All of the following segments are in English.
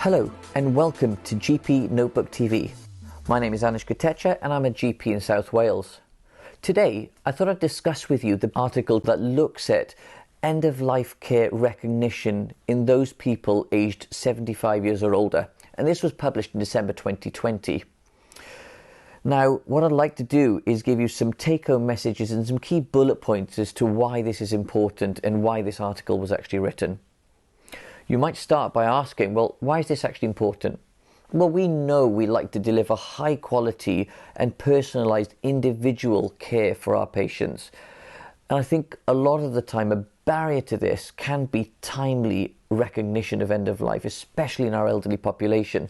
Hello and welcome to GP Notebook TV. My name is Anish Kotecha and I'm a GP in South Wales. Today I thought I'd discuss with you the article that looks at end-of-life care recognition in those people aged 75 years or older, and this was published in December 2020. Now, what I'd like to do is give you some take-home messages and some key bullet points as to why this is important and why this article was actually written. You might start by asking, well, why is this actually important? Well, we know we like to deliver high quality and personalised individual care for our patients. And I think a lot of the time a barrier to this can be timely recognition of end of life, especially in our elderly population.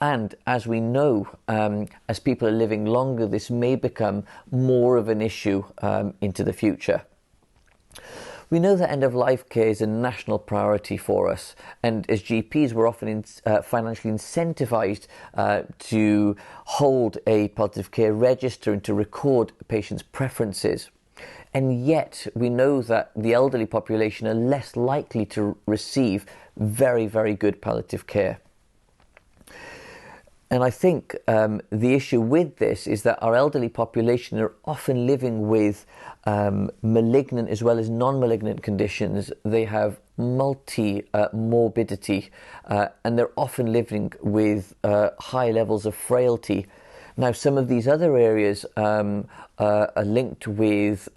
And as we know, as people are living longer, this may become more of an issue into the future. We know that end-of-life care is a national priority for us, and as GPs we're often financially incentivised to hold a palliative care register and to record patients' preferences. And yet we know that the elderly population are less likely to receive very, very good palliative care. And I think the issue with this is that our elderly population are often living with malignant as well as non-malignant conditions. They have multi-morbidity and they're often living with high levels of frailty. Now, some of these other areas are linked with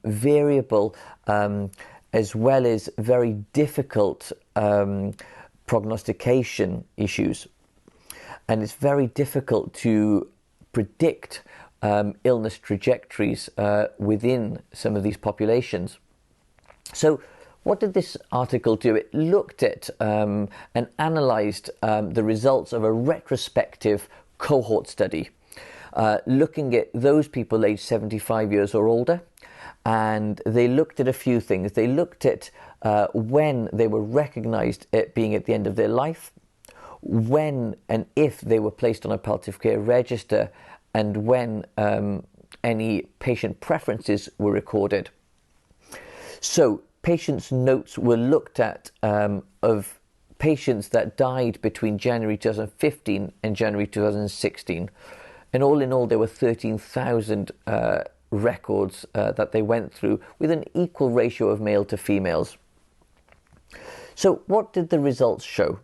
variable as well as very difficult prognostication issues. And it's very difficult to predict illness trajectories within some of these populations. So what did this article do? It looked at and analysed the results of a retrospective cohort study, looking at those people aged 75 years or older. And they looked at a few things. They looked at when they were recognised at being at the end of their life, when and if they were placed on a palliative care register, and when any patient preferences were recorded. So patients' notes were looked at of patients that died between January 2015 and January 2016. And all in all, there were 13,000 records that they went through with an equal ratio of male to females. So what did the results show?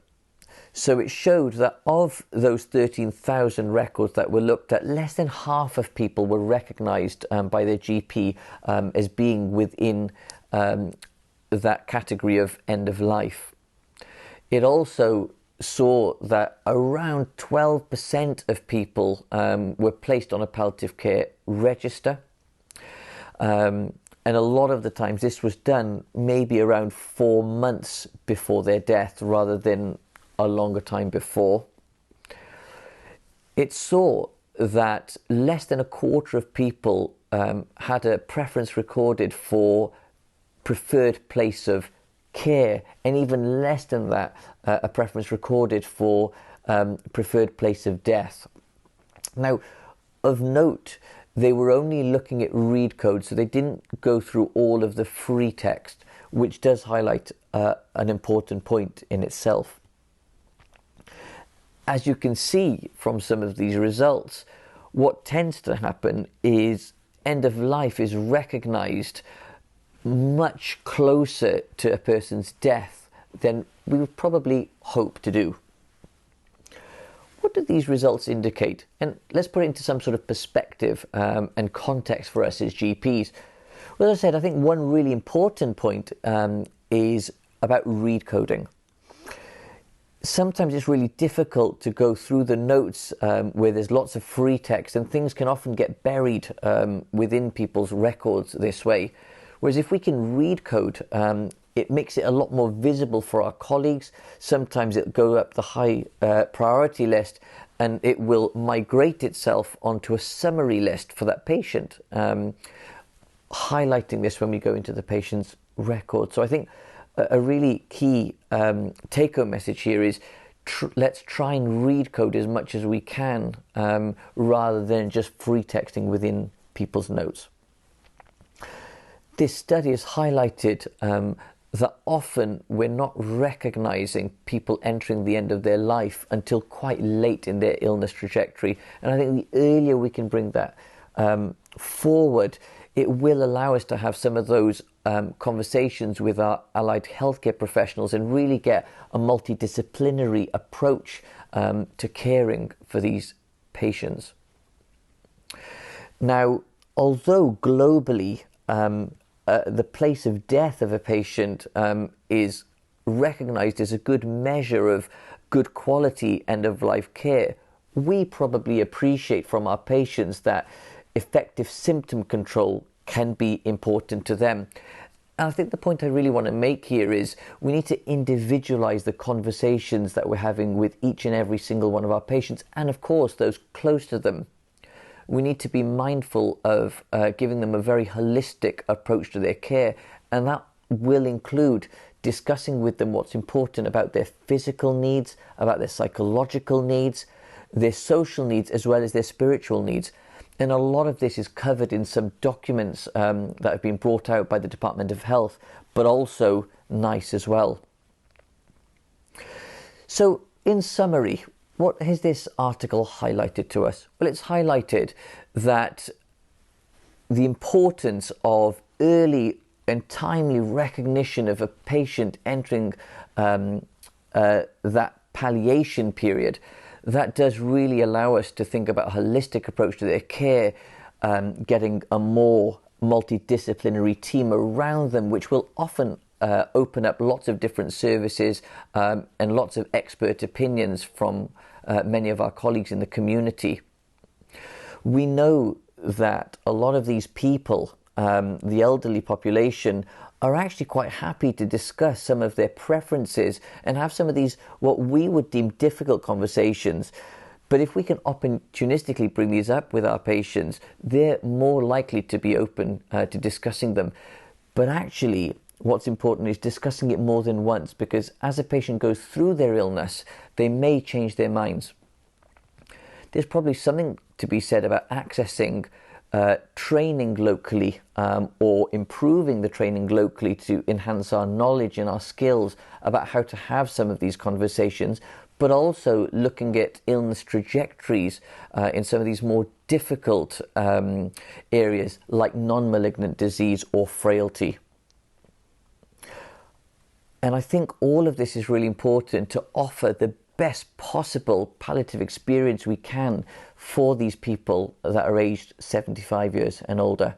So it showed that of those 13,000 records that were looked at, less than half of people were recognised by their GP as being within that category of end of life. It also saw that around 12% of people were placed on a palliative care register. And a lot of the times this was done maybe around 4 months before their death rather than a longer time before. It saw that less than a quarter of people had a preference recorded for preferred place of care, and even less than that, a preference recorded for preferred place of death. Now, of note, they were only looking at read codes, so they didn't go through all of the free text, which does highlight an important point in itself. As you can see from some of these results, what tends to happen is end of life is recognised much closer to a person's death than we would probably hope to do. What do these results indicate? And let's put it into some sort of perspective and context for us as GPs. Well, as I said, I think one really important point is about read coding. Sometimes it's really difficult to go through the notes where there's lots of free text, and things can often get buried within people's records this way. Whereas if we can read code, it makes it a lot more visible for our colleagues. Sometimes it'll go up the high priority list and it will migrate itself onto a summary list for that patient, highlighting this when we go into the patient's record. So I think a really key take-home message here is let's try and read code as much as we can rather than just free texting within people's notes. This study has highlighted that often we're not recognizing people entering the end of their life until quite late in their illness trajectory. And I think the earlier we can bring that forward, it will allow us to have some of those conversations with our allied healthcare professionals and really get a multidisciplinary approach to caring for these patients. Now, although globally the place of death of a patient is recognized as a good measure of good quality end-of-life care, we probably appreciate from our patients that effective symptom control can be important to them. And I think the point I really want to make here is we need to individualize the conversations that we're having with each and every single one of our patients, and of course those close to them. We need to be mindful of giving them a very holistic approach to their care, and that will include discussing with them what's important about their physical needs, about their psychological needs, their social needs, as well as their spiritual needs. And a lot of this is covered in some documents that have been brought out by the Department of Health, but also NICE as well. So, in summary, what has this article highlighted to us? Well, it's highlighted that the importance of early and timely recognition of a patient entering that palliation period, that does really allow us to think about a holistic approach to their care, getting a more multidisciplinary team around them, which will often open up lots of different services and lots of expert opinions from many of our colleagues in the community. We know that a lot of these people, the elderly population, are actually quite happy to discuss some of their preferences and have some of these what we would deem difficult conversations. But if we can opportunistically bring these up with our patients, they're more likely to be open to discussing them. But actually, what's important is discussing it more than once, because as a patient goes through their illness, they may change their minds. There's probably something to be said about accessing training locally or improving the training locally to enhance our knowledge and our skills about how to have some of these conversations, but also looking at illness trajectories in some of these more difficult areas like non-malignant disease or frailty. And I think all of this is really important to offer the best possible palliative experience we can for these people that are aged 75 years and older.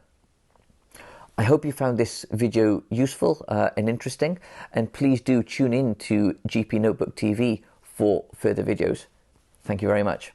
I hope you found this video useful and interesting, and please do tune in to GP Notebook TV for further videos. Thank you very much.